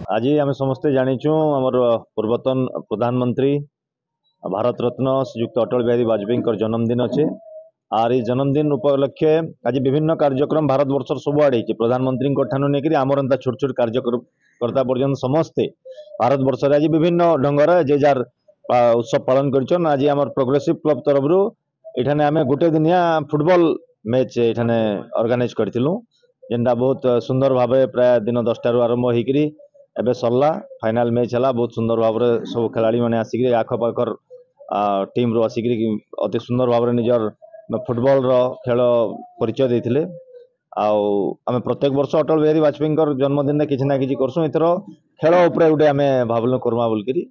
आज आम समस्ते जाचु आमर पूर्वतन प्रधानमंत्री भारत रत्न श्रीयुक्त अटल बिहारी वाजपेयी जन्मदिन अच्छे आर ये जन्मदिन उपलक्षे आज विभिन्न कार्यक्रम भारत वर्ष सबुआड़े प्रधानमंत्री नहीं आमर एंता छोट छोट कार्यकर्ता पर्यटन समस्ते भारत वर्ष आज विभिन्न ढंगर जे जार उत्सव पालन कर आज आम प्रोग्रेसिव क्लब तरफ ये आम गोटे दिनिया फुटबॉल मैच ये ऑर्गेनाइज करूँ जेनटा बहुत सुंदर भाव प्राय दिन 10 आरंभ होकर एबे सरला फाइनल मैच है बहुत सुंदर भाव सब खिलाड़ी मैंने आसिक आखपाखर टीम रू आसिक अति सुंदर भाव निजर फुटबॉल रो खेल परिचय देते आम प्रत्येक वर्ष अटल बिहारी वाजपेयी जन्मदिन किसी ना कि करसुँ एथर खेल उपरे गोटे आम भावलु करमा बोलिकी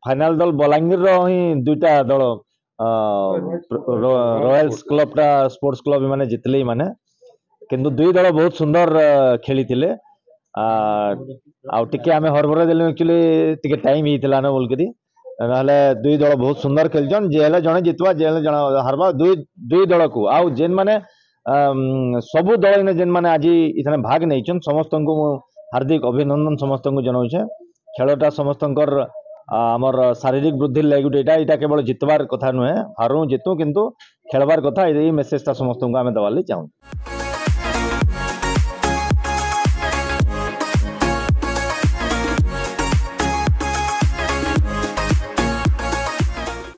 फाइनाल दल बलांगीर ही दुईटा दल रॉयल्स क्लब टा स्पोर्ट्स क्लब माने जितले माने किंतु दुई दल बहुत सुंदर खेली थे आगे आम हरभर देलु एक्चुअली टिके टाइम होता ना बोलकर ना दुई दल बहुत सुंदर खेलछन जे जड़े जितवा जे जड़े हारवा दुई दल को आउ जेन माने सबु दल जेन माने आज इतने भाग नहीं समस्त को हार्दिक अभिनंदन समस्त को जनाऊे खेलटा समस्त आमर शारीरिक वृद्धि लगे यहाँ केवल जितबार कथा नुहे हारू जितु किंतु खेलबार कथा ये मेसेजटा समस्त को आम दबार चाहूँ।